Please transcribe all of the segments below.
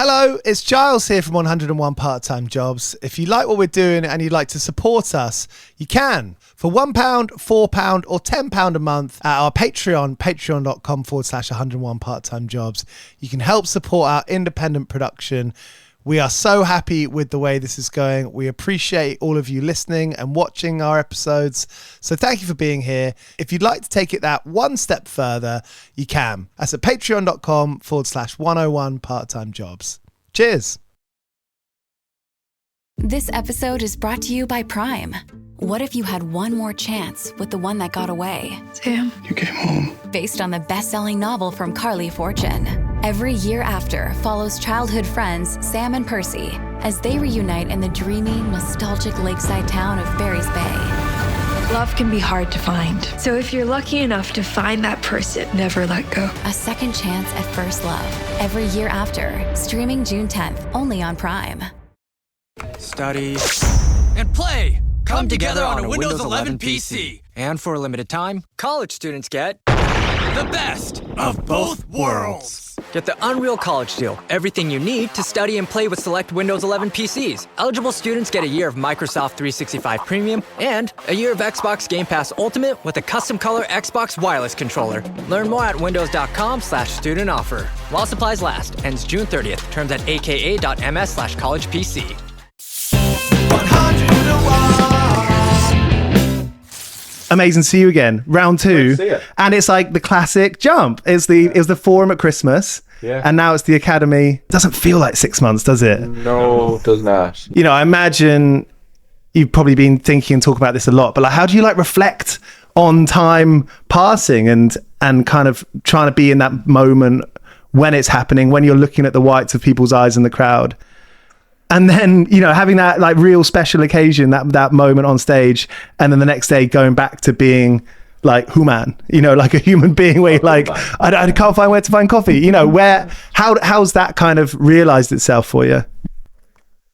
Hello, it's Giles here from 101 Part-Time Jobs. If you like what we're doing and you'd like to support us, you can. For £1, £4 or £10 a month at our Patreon, patreon.com/101 Part-Time Jobs. You can help support our independent production. We are so happy with the way this is going. We appreciate all of you listening and watching our episodes. So thank you for being here. If you'd like to take it that one step further, you can. That's at patreon.com/101 Part-Time Jobs. Cheers. This episode is brought to you by Prime. What if you had one more chance with the one that got away? Sam, you came home. Based on the best-selling novel from Carly Fortune. Every Year After follows childhood friends Sam and Percy as they reunite in the dreamy, nostalgic lakeside town of Barry's Bay. love can be hard to find. So if you're lucky enough to find that person, never let go. A second chance at first love. Every Year After. Streaming June 10th, only on Prime. Study and play come together on a Windows 11 PC. And for a limited time, college students get the best of both worlds. Get the Unreal College Deal. Everything you need to study and play with select Windows 11 PCs. Eligible students get a year of Microsoft 365 Premium and a year of Xbox Game Pass Ultimate with a custom color Xbox wireless controller. Learn more at windows.com/student offer. While supplies last. Ends June 30th. Terms at aka.ms/collegepc. 101. Amazing to see you again. Round two. And it's like the classic jump. It was the forum at Christmas. Yeah. And now it's the academy. Doesn't feel like 6 months, does it? No, it does not. You know, I imagine you've probably been thinking and talking about this a lot, but like, how do you like reflect on time passing and kind of trying to be in that moment when it's happening, when you're looking at the whites of people's eyes in the crowd? And then, you know, having that like real special occasion, that moment on stage, and then the next day going back to being like human, you know, like a human being where you're like, I can't find where to find coffee, you know, how's that kind of realized itself for you?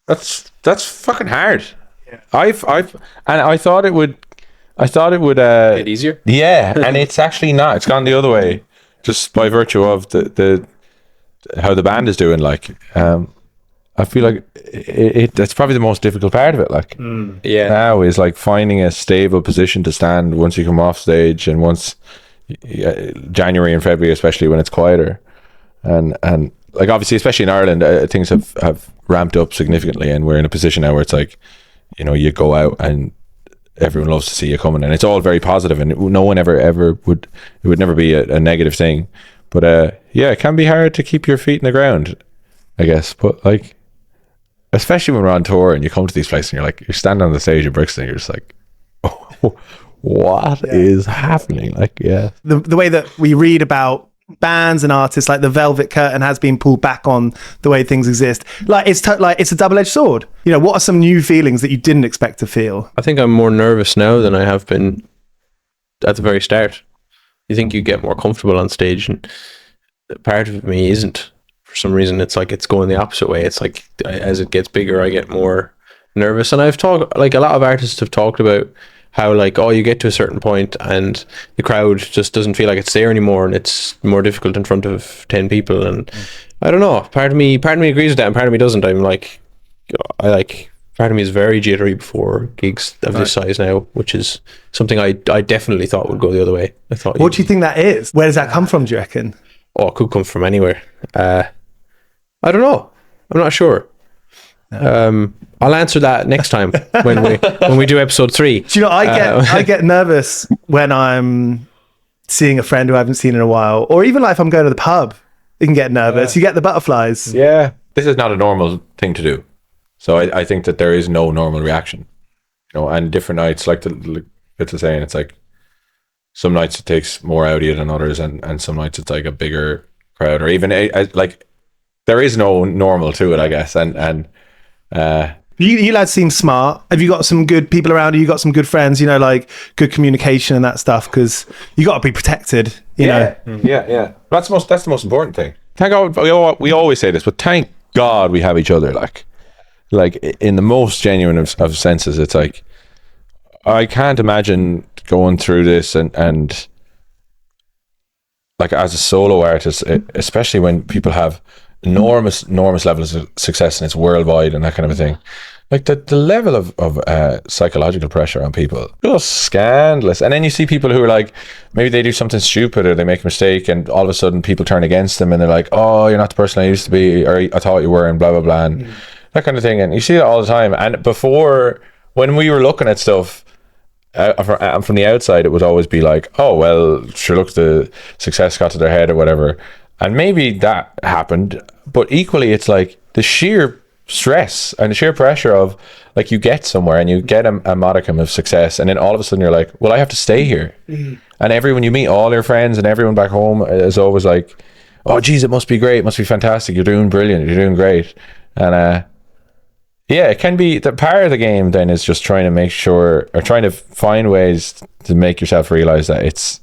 That's fucking hard. Yeah. I thought it would get easier. Yeah, and it's actually not. It's gone the other way, just by virtue of the how the band is doing. Like, I feel like that's probably the most difficult part of it. Like, now is like finding a stable position to stand once you come off stage, and once January and February, especially when it's quieter, and like obviously, especially in Ireland, things have ramped up significantly, and we're in a position now where it's like, you know, you go out and everyone loves to see you coming, and it's all very positive, and no one ever would, it would never be a negative thing. But yeah, it can be hard to keep your feet in the ground, I guess. But like, especially when we're on tour and you come to these places and you're standing on the stage in Brixton and you're just like, oh, what is happening? Like, yeah. The way that we read about bands and artists, like the velvet curtain has been pulled back on the way things exist. Like it's a double-edged sword. You know, what are some new feelings that you didn't expect to feel? I think I'm more nervous now than I have been at the very start. You think you get more comfortable on stage, and part of me isn't. For some reason, it's like it's going the opposite way. It's like as it gets bigger, I get more nervous. And I've talked, like a lot of artists have talked about how like, oh, you get to a certain point and the crowd just doesn't feel like it's there anymore, and it's more difficult in front of 10 people. And I don't know. Part of me agrees with that, and part of me doesn't. I'm like, part of me is very jittery before gigs of this size now, which is something I definitely thought would go the other way. I thought. What do you think that is? Where does that come from, do you reckon? Oh, it could come from anywhere. I don't know. I'm not sure. I'll answer that next time when we do episode 3. Do you know, I get nervous when I'm seeing a friend who I haven't seen in a while, or even like if I'm going to the pub, you can get nervous. You get the butterflies. Yeah. This is not a normal thing to do. So I think that there is no normal reaction. You know, and different nights, like it's the saying, it's like some nights it takes more out of you than others, and some nights it's like a bigger crowd, or even like there is no normal to it, I guess. And you lads seem smart. Have you got some good people around you? You got some good friends, you know, like good communication and that stuff, because you got to be protected, you know. Yeah. That's the most important thing. Thank God, we always say this, but thank God we have each other. Like in the most genuine of senses. It's like, I can't imagine going through this and like as a solo artist, especially when people have enormous levels of success, and it's worldwide and that kind of a thing. Like the level of psychological pressure on people, just scandalous. And then you see people who are like, maybe they do something stupid or they make a mistake, and all of a sudden people turn against them, and they're like, oh, you're not the person I used to be, or I thought you were, and blah blah blah, and that kind of thing. And you see it all the time. And before, when we were looking at stuff from the outside, it would always be like, oh well, sure, look, the success got to their head or whatever, and maybe that happened. But equally, it's like the sheer stress and the sheer pressure of, like, you get somewhere and you get a modicum of success, and then all of a sudden you're like, well, I have to stay here. And everyone you meet, all your friends and everyone back home, is always like, oh geez, it must be great, it must be fantastic, you're doing brilliant, you're doing great. And yeah, it can be that part of the game then is just trying to make sure, or trying to find ways to make yourself realize that it's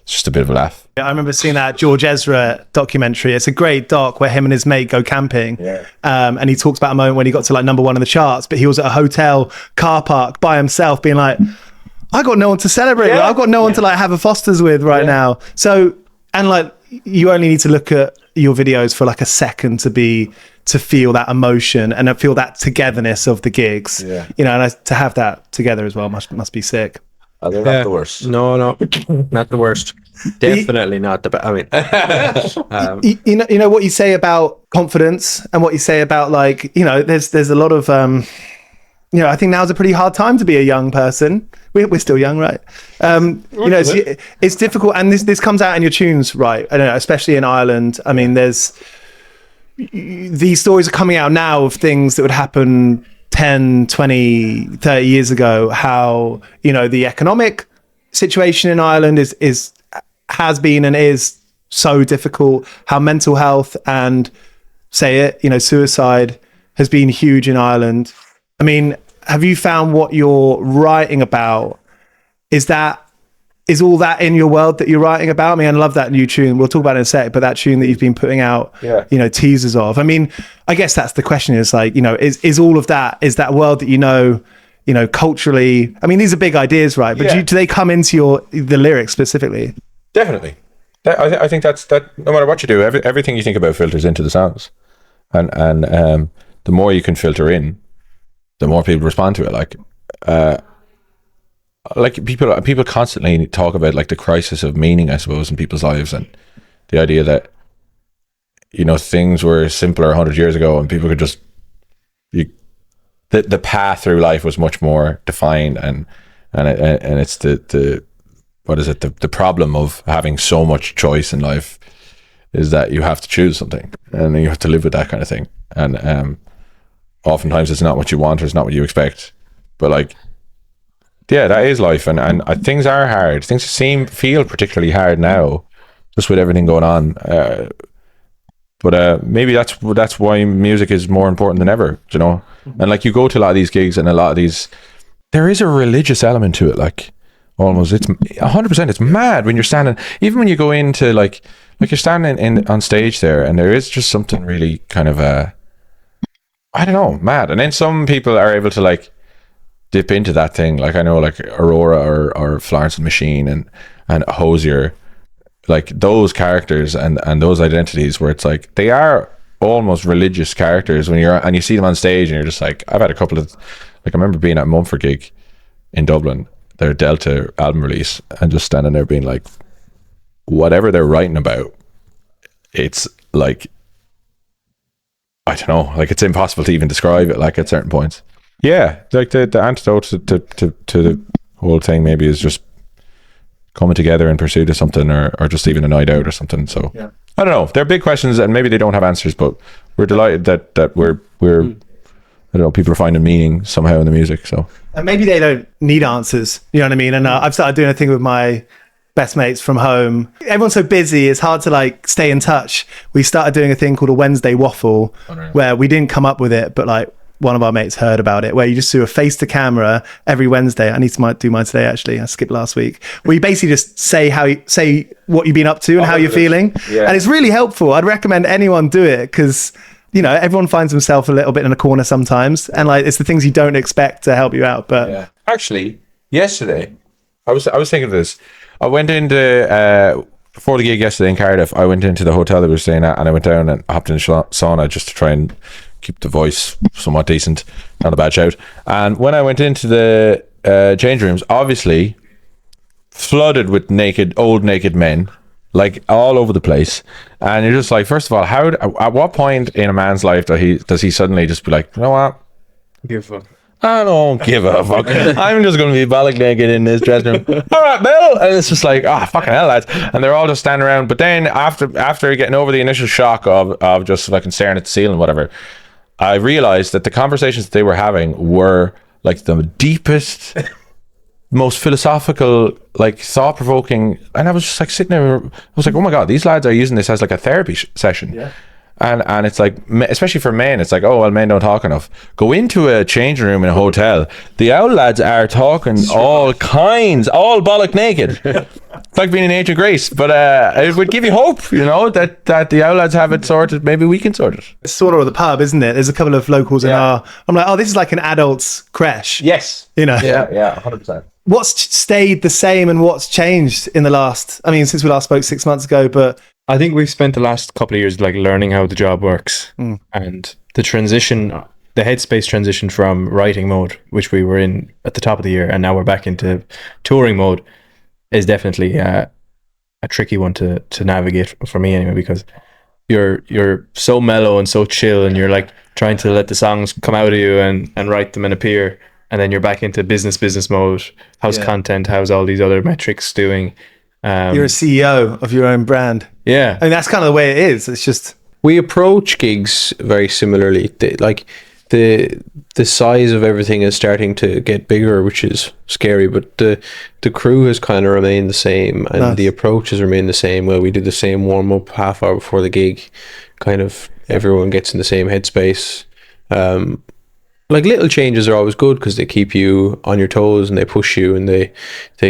just a bit of a laugh. I remember seeing that George Ezra documentary. It's a great doc where him and his mate go camping. Yeah. And he talks about a moment when he got to like number 1 in the charts, but he was at a hotel car park by himself being like, I got no one to celebrate with. I've got no one to like have a Foster's with right now. So, and like, you only need to look at your videos for like a second to feel that emotion and feel that togetherness of the gigs. Yeah. You know, and to have that together as well must be sick. They're not the worst. No, not the worst. Definitely not the best. I mean, you know what you say about confidence, and what you say about, like, you know, there's a lot of, you know, I think now's a pretty hard time to be a young person. We're still young, right? You know, it's difficult, and this comes out in your tunes, right? I don't know, especially in Ireland. I mean, these stories are coming out now of things that would happen 10, 20, 30 years ago, how, you know, the economic situation in Ireland has been and is so difficult, how mental health and, say it, you know, suicide has been huge in Ireland. I mean, have you found what you're writing about, is all that in your world that you're writing about? I mean, I love that new tune. We'll talk about it in a sec, but that tune that you've been putting out, you know, teasers of. I mean, I guess that's the question, is like, you know, is all of that, is that world that you know, culturally, I mean, these are big ideas, right? But do they come into the lyrics specifically? Definitely. I think that's no matter what you do, everything you think about filters into the songs. And the more you can filter in, the more people respond to it. Like people constantly talk about like the crisis of meaning, I suppose, in people's lives, and the idea that, you know, things were simpler 100 years ago and people could just, the path through life was much more defined, and it's the what is it, the problem of having so much choice in life is that you have to choose something and you have to live with that kind of thing, and oftentimes it's not what you want or it's not what you expect, but like, yeah, that is life, and things are hard. Things feel particularly hard now, just with everything going on. But maybe that's why music is more important than ever, you know. And like, you go to a lot of these gigs, and a lot of these, there is a religious element to it. Like, almost, it's 100%. It's mad when you're standing, even when you go into like you're standing on stage there, and there is just something really kind of I don't know, mad. And then some people are able to like dip into that thing, like I know like Aurora or Florence and the Machine and Hosier, like those characters and those identities where it's like they are almost religious characters when you see them on stage, and you're just like, I've had a couple of, like, I remember being at Mumford gig in Dublin, their Delta album release, and just standing there being like, whatever they're writing about, it's like, I don't know, like, it's impossible to even describe it, like, at certain points. Yeah, like the antidote to the whole thing maybe is just coming together in pursuit of something, or just even a night out or something. So yeah. I don't know. They're big questions, and maybe they don't have answers, but we're delighted that we're I don't know, people are finding meaning somehow in the music. So, and maybe they don't need answers. You know what I mean? And I've started doing a thing with my best mates from home. Everyone's so busy, it's hard to like stay in touch. We started doing a thing called a Wednesday waffle, where we didn't come up with it, but like, one of our mates heard about it, where you just do a face to camera every Wednesday. I need to do mine today, actually. I skipped last week. Where you basically just say what you've been up to and how you're feeling. Yeah. And it's really helpful. I'd recommend anyone do it, because, you know, everyone finds themselves a little bit in a corner sometimes, and like, it's the things you don't expect to help you out. But yeah. Actually, yesterday I was thinking of this. I went into before the gig yesterday in Cardiff, I went into the hotel that we were staying at, and I went down and hopped in the sauna just to try and keep the voice somewhat decent, not a bad shout. And when I went into the change rooms, obviously flooded with old naked men, like all over the place. And you're just like, first of all, at what point in a man's life does he suddenly just be like, you know what? Give a fuck. I don't give a fuck. I'm just going to be bollock naked in this dressing room. All right, Bill. And it's just like, fucking hell, lads. And they're all just standing around. But then after getting over the initial shock of just fucking staring at the ceiling, whatever, I realized that the conversations that they were having were like the deepest, most philosophical, like thought-provoking. And I was just like sitting there. I was like, oh my God, these lads are using this as like a therapy session. Yeah. And it's like, especially for men, it's like, oh, well, men don't talk enough. Go into a changing room in a hotel. The owl lads are talking all kinds, all bollock naked. It's like being in Agent Grace. But it would give you hope, you know, that the owl lads have it sorted. Maybe we can sort it. It's sort of the pub, isn't it? There's a couple of locals in I'm like, oh, this is like an adult's creche. Yes. You know? Yeah, 100%. What's stayed the same and what's changed in the last, I mean, since we last spoke 6 months ago, but... I think we've spent the last couple of years like learning how the job works, and the headspace transition from writing mode, which we were in at the top of the year, and now we're back into touring mode, is definitely a tricky one to navigate for me anyway, because you're so mellow and so chill, and you're like trying to let the songs come out of you and write them and appear, and then you're back into business mode. How's content? How's all these other metrics doing? You're a CEO of your own brand. Yeah. I mean, that's kind of the way it is. It's just... We approach gigs very similarly. The size of everything is starting to get bigger, which is scary, but the crew has kind of remained the same, and the approach has remained the same. Well, we do the same warm-up half hour before the gig. Kind of everyone gets in the same headspace. Like little changes are always good because they keep you on your toes and they push you and they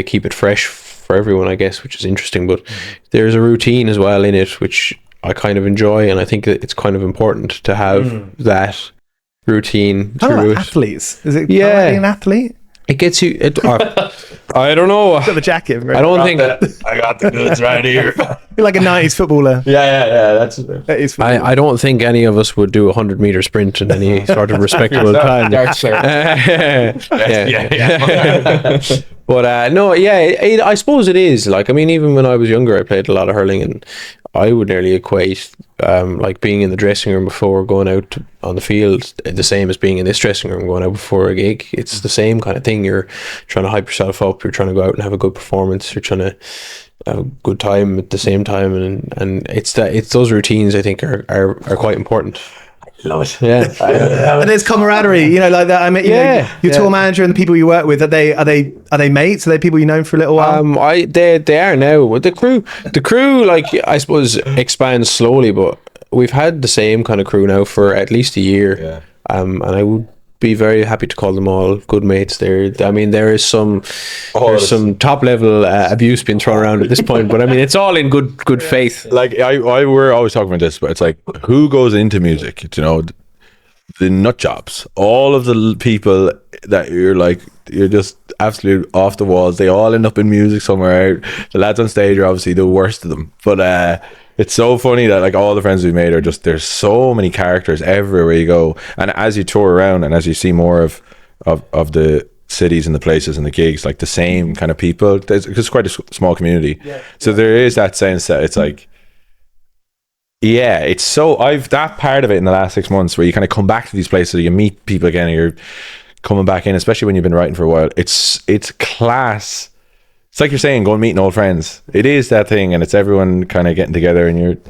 keep it fresh for everyone, I guess, which is interesting. But there's a routine as well in it, which I kind of enjoy, and I think that it's kind of important to have that routine through it. Athletes, is it? Yeah, an athlete. It gets you. I don't know. Got the jacket. Right? I don't think I got the goods right here. You're like a 90s footballer. Yeah. That is football. I don't think any of us would do a 100-meter sprint in any sort of respectable time. But I suppose it is. Like, I mean, even when I was younger, I played a lot of hurling, and I would nearly equate like being in the dressing room before going out on the field the same as being in this dressing room going out before a gig. It's the same kind of thing. You're trying to hype yourself up. You're trying to go out and have a good performance. You're trying to have a good time at the same time, and it's those routines I think are quite important. Love it. Yeah. And there's camaraderie, you know, like that. I mean, you know, your tour manager and the people you work with, are they mates? Are they people you know for a little while? They are now. The crew, like, I suppose expands slowly, but we've had the same kind of crew now for at least a year. Yeah. And I would be very happy to call them all good mates. There is some top level abuse being thrown around at this point, but I mean, it's all in good faith. Like we're always talking about this, but it's like, who goes into music? You know, the nut jobs, all of the people that you're just absolutely off the walls. They all end up in music somewhere. The lads on stage are obviously the worst of them, but it's so funny that like all the friends we've made are just, there's so many characters everywhere you go, and as you tour around and as you see more of the cities and the places and the gigs, like the same kind of people, it's quite a small community. So there is that sense that it's like, it's so, I've that part of it in the last 6 months where you kind of come back to these places, you meet people again, and you're coming back in, especially when you've been writing for a while. It's class. It's like you're saying, going meeting old friends. It is that thing, and it's everyone kind of getting together, and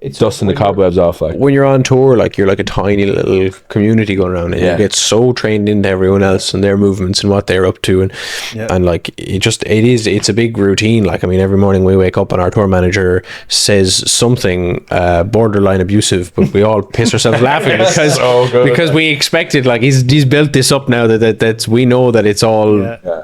it's dusting the cobwebs off. Like when you're on tour, like you're like a tiny little community going around, and you get so trained into everyone else and their movements and what they're up to, and like it's a big routine. Like, I mean, every morning we wake up and our tour manager says something borderline abusive, but we all piss ourselves laughing because we expected, like, he's built this up now that we know that it's all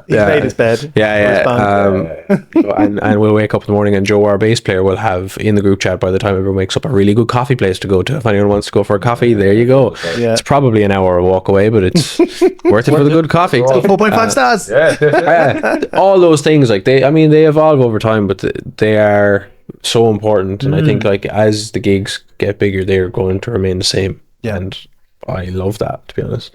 he's made his bed. And we'll wake up in the morning and Joe, our bass player, will have in the group chat by the time everyone wakes up a really good coffee place to go to. If anyone wants to go for a coffee, there you go. It's probably an hour walk away, but it's worth it for the good coffee. 4.5 stars. All those things, like they evolve over time, but they are so important. And I think like as the gigs get bigger, they're going to remain the same. Yeah. And I love that, to be honest.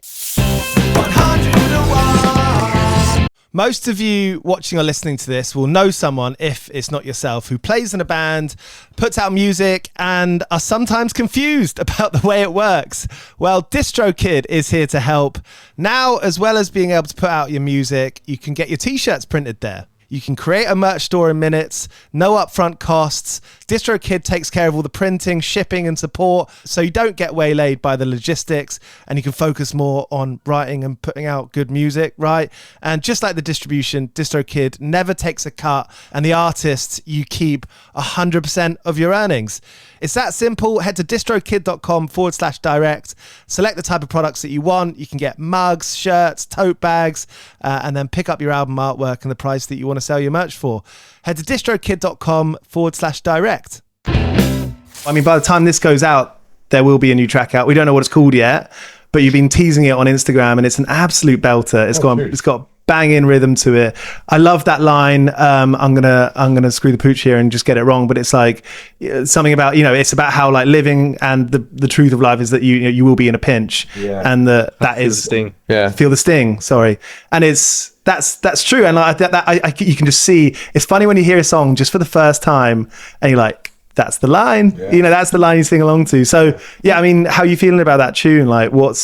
Most of you watching or listening to this will know someone, if it's not yourself, who plays in a band, puts out music, and are sometimes confused about the way it works. Well, DistroKid is here to help. Now, as well as being able to put out your music, you can get your t-shirts printed there. You can create a merch store in minutes, no upfront costs. DistroKid takes care of all the printing, shipping and support, so you don't get waylaid by the logistics, and you can focus more on writing and putting out good music, right? And just like the distribution, DistroKid never takes a cut, and the artists, you keep 100% of your earnings. It's that simple. Head to distrokid.com/direct. Select the type of products that you want. You can get mugs, shirts, tote bags, and then pick up your album artwork and the price that you want to sell your merch for. Head to distrokid.com/direct. I mean, by the time this goes out, there will be a new track out. We don't know what it's called yet, but you've been teasing it on Instagram, and it's an absolute belter. It's got banging rhythm to it. I love that line. I'm gonna screw the pooch here and just get it wrong, but it's like something about, it's about how like living, and the truth of life is that you will be in a pinch, and that is the sting. Feel the sting. Sorry, and that's true, and you can just see. It's funny when you hear a song just for the first time, and you're like, that's the line. That's the line you sing along to. So yeah, I mean, how are you feeling about that tune? Like, what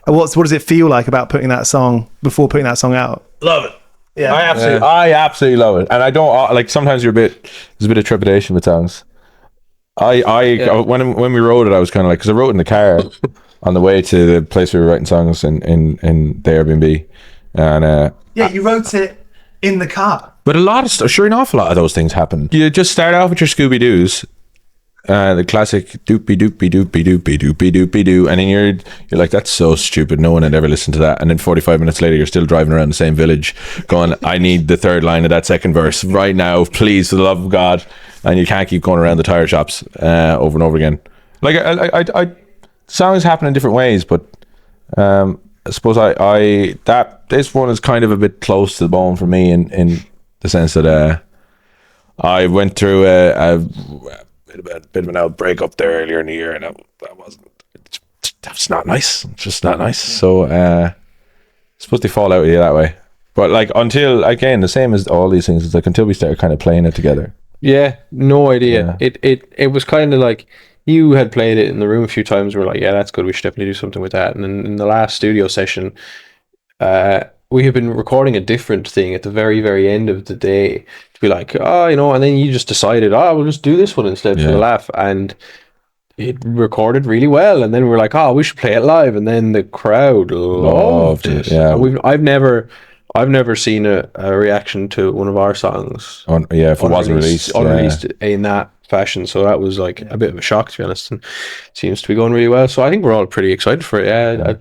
does it feel like about putting that song out? Love it. Yeah, I absolutely love it. And I don't like, sometimes there's a bit of trepidation with songs. When we wrote it, I was kind of like, because I wrote it in the car on the way to the place we were writing songs in the Airbnb, and you wrote it in the car. But an awful lot of those things happen. You just start off with your Scooby Doos, the classic doopy doopy doopy doopy doopy doopy doo, and then you're like, that's so stupid, no one had ever listened to that. And then 45 minutes later, you're still driving around the same village going, I need the third line of that second verse right now, please, for the love of God. And you can't keep going around the tire shops over and over again. Like, I songs happen in different ways, but I suppose this one is kind of a bit close to the bone for me in the sense that I went through a bit of an outbreak up there earlier in the year, and that's not nice. It's just not nice. So supposed to fall out with you that way. But like, until, again, the same as all these things, it's like until we started kind of playing it together. Yeah, no idea. It was kind of like, you had played it in the room a few times. We're like, yeah, that's good, we should definitely do something with that. And then in the last studio session, we have been recording a different thing at the very, very end of the day to be like, and then you just decided, we'll just do this one instead for the laugh. And it recorded really well. And then we were like, we should play it live. And then the crowd loved it. Yeah. I've never seen a reaction to one of our songs. If it wasn't released. Unreleased in that fashion. So that was like a bit of a shock, to be honest. And it seems to be going really well. So I think we're all pretty excited for it. Yeah.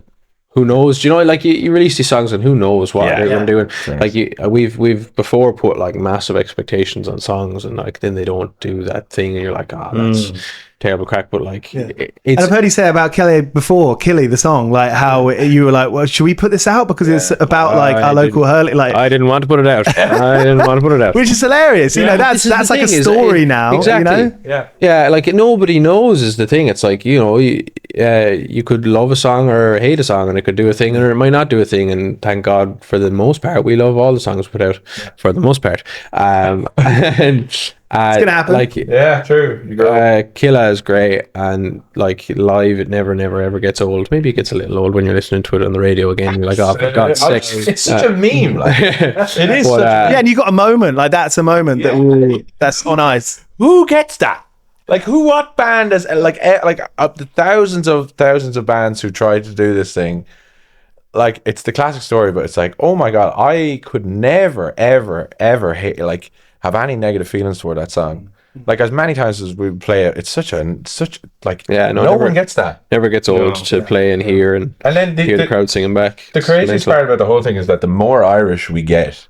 Who knows? Do you know, like, you release these songs and who knows what they're going to do? And like, we've before put like massive expectations on songs, and like then they don't do that thing, and you're like, that's terrible crack. But like, and I've heard you say about Kelly before, Killy, the song, like how you were like, well, should we put this out because it's about like our local hurling? Like, I didn't want to put it out. Which is hilarious. You know, that's like a story now. Exactly. You know? Yeah. Like, nobody knows is the thing. It's like, you could love a song or hate a song, and it could do a thing, or it might not do a thing. And thank God, for the most part, we love all the songs we put out. For the most part, and it's gonna happen. Like, true. Killa is great, and like live, it never ever gets old. Maybe it gets a little old when you're listening to it on the radio again. You're like, for God's sake, it's such a meme. Like, it is. But, and you got a moment like that's a moment that's on ice. Who gets that? Like, what band is like the thousands of bands who tried to do this thing? Like, it's the classic story, but it's like, oh my God, I could never ever hate, like, have any negative feelings toward that song. Like, as many times as we play it, it's such like, no one gets that. Never gets old to play and hear, and then hear the crowd singing back. The craziest part about the whole thing is that the more Irish we get,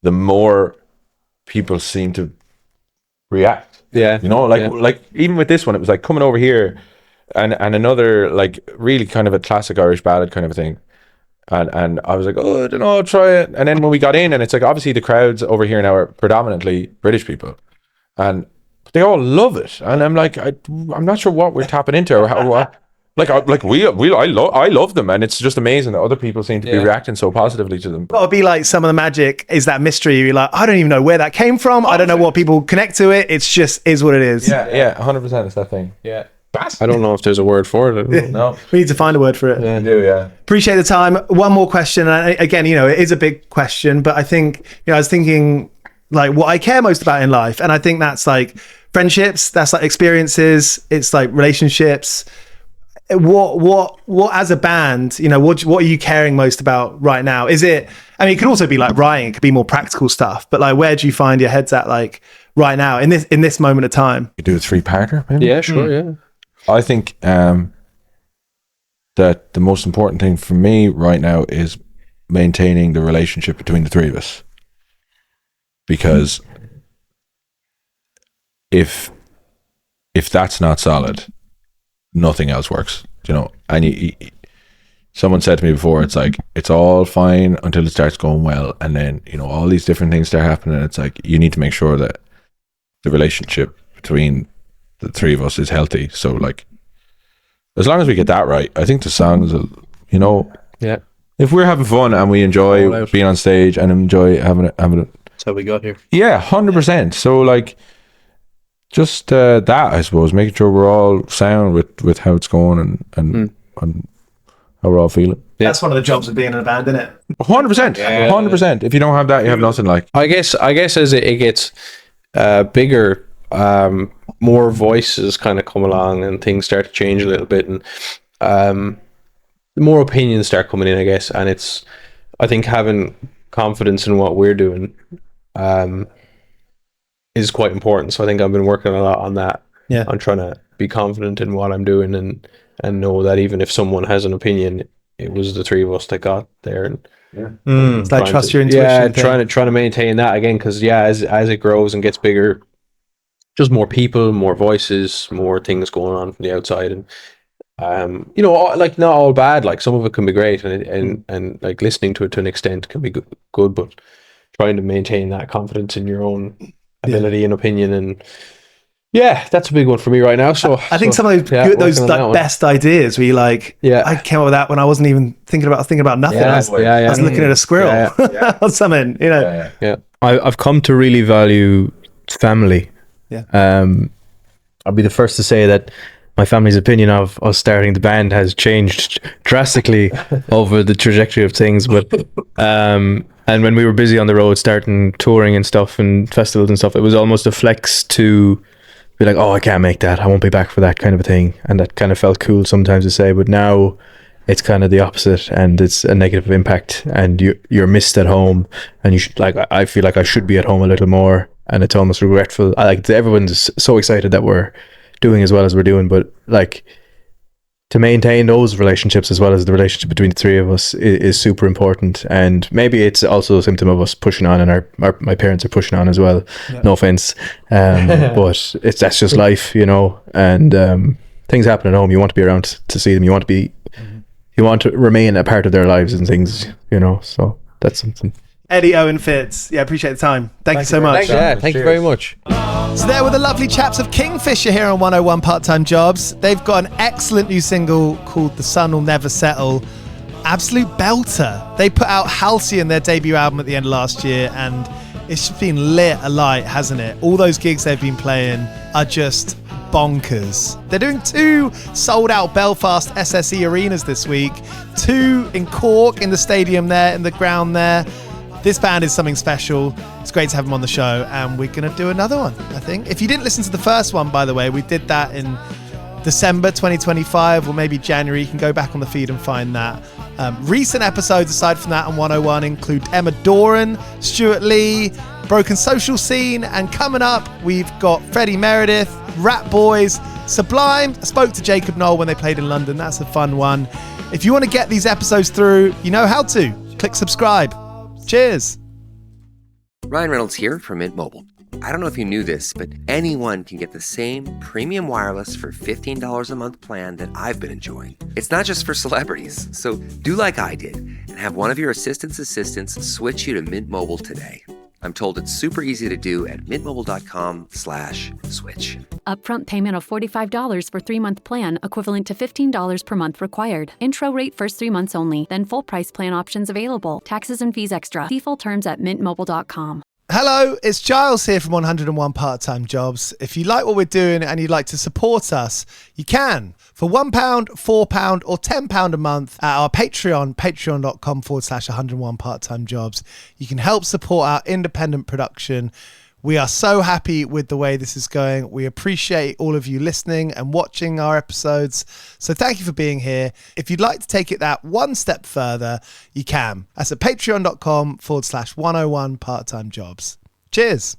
the more people seem to react. Yeah, like even with this one, it was like coming over here, and another like really kind of a classic Irish ballad kind of a thing, and I was like, I don't know, I'll try it. And then when we got in, and it's like, obviously the crowds over here now are predominantly British people, and they all love it, and I'm like, I'm not sure what we're tapping into or how. I love them, and it's just amazing that other people seem to be reacting so positively to them. Got to be like some of the magic is that mystery. You're like, I don't even know where that came from. I don't know what people connect to it. It's just is what it is. Yeah, 100%. It's that thing. Yeah. I don't know if there's a word for it. No, We need to find a word for it. I do. Yeah. Appreciate the time. One more question. And again, it is a big question, but I think, I was thinking like what I care most about in life. And I think that's like friendships, that's like experiences, it's like relationships. What as a band, what are you caring most about right now? Is it, it could also be like writing, it could be more practical stuff, but like, where do you find your heads at like right now in this moment of time? You do a 3-parter, maybe? Yeah, sure. Yeah. I think that the most important thing for me right now is maintaining the relationship between the three of us, because if that's not solid, nothing else works, and someone said to me before, it's like, it's all fine until it starts going well, and then all these different things start happening. It's like, you need to make sure that the relationship between the three of us is healthy. So like, as long as we get that right, I think the songs will, if we're having fun and we enjoy being on stage and enjoy having it, That's how we got here. Yeah, 100%. So like, just that, I suppose, making sure we're all sound with how it's going and how we're all feeling. That's one of the jobs of being in a band, isn't it? 100%. 100%. If you don't have that, you have nothing. Like, I guess as it gets bigger, more voices kind of come along and things start to change a little bit, and more opinions start coming in, I guess. And I think having confidence in what we're doing is quite important. So I think I've been working a lot on that. Yeah. I'm trying to be confident in what I'm doing and know that even if someone has an opinion, it was the three of us that got there. And it's like trust your intuition. Yeah, trying to maintain that again, because as it grows and gets bigger, just more people, more voices, more things going on from the outside, and like not all bad. Like some of it can be great, and like listening to it to an extent can be good, but trying to maintain that confidence in your own ability and opinion, and that's a big one for me right now. So I think some of those like best ideas where you like, I came up with that when I wasn't even thinking about nothing. I was looking at a squirrel or something. I've come to really value family. I'll be the first to say that my family's opinion of us starting the band has changed drastically over the trajectory of things, but and when we were busy on the road starting touring and stuff and festivals and stuff, it was almost a flex to be like, oh, I can't make that, I won't be back for that kind of a thing, and that kind of felt cool sometimes to say. But now it's kind of the opposite, and it's a negative impact, and you're missed at home, and you should, like, I feel like I should be at home a little more, and it's almost regretful. Everyone's so excited that we're doing as well as we're doing, but like, to maintain those relationships as well as the relationship between the three of us is super important. And maybe it's also a symptom of us pushing on, and my parents are pushing on as well. No offense, but that's just life, and things happen at home. You want to be around to see them. You want to remain a part of their lives and things, so that's something. Eddie, Owen, Fitz, appreciate the time. Thank you so much. Thank you very much. So there were the lovely chaps of Kingfishr here on 101 Part-Time Jobs. They've got an excellent new single called The Sun Will Never Settle. Absolute belter. They put out Halcyon, their debut album, at the end of last year, and it's just been lit alight, hasn't it? All those gigs they've been playing are just bonkers. They're doing 2 sold-out Belfast SSE arenas this week, 2 in Cork in the stadium there, in the ground there. This band is something special. It's great to have them on the show, and we're going to do another one, I think. If you didn't listen to the first one, by the way, we did that in December 2025 or maybe January. You can go back on the feed and find that. Recent episodes aside from that on 101 include Emma Doran, Stuart Lee, Broken Social Scene, and coming up we've got Freddie Meredith, Rat Boys, Sublime. I spoke to Jacob Noel when they played in London. That's a fun one. If you want to get these episodes through, you know how to. Click subscribe. Cheers. Ryan Reynolds here from Mint Mobile. I don't know if you knew this, but anyone can get the same premium wireless for $15 a month plan that I've been enjoying. It's not just for celebrities, so do like I did and have one of your assistant's assistants switch you to Mint Mobile today. I'm told it's super easy to do at mintmobile.com/switch. Upfront payment of $45 for 3-month plan, equivalent to $15 per month required. Intro rate first 3 months only, then full price plan options available. Taxes and fees extra. See full terms at mintmobile.com. Hello, it's Giles here from 101 Part-Time Jobs. If you like what we're doing and you'd like to support us, you can. For £1, £4 or £10 a month at our Patreon, patreon.com/101 Part-Time Jobs. You can help support our independent production. We are so happy with the way this is going. We appreciate all of you listening and watching our episodes. So thank you for being here. If you'd like to take it that one step further, you can. That's at patreon.com/101 Part-Time Jobs. Cheers.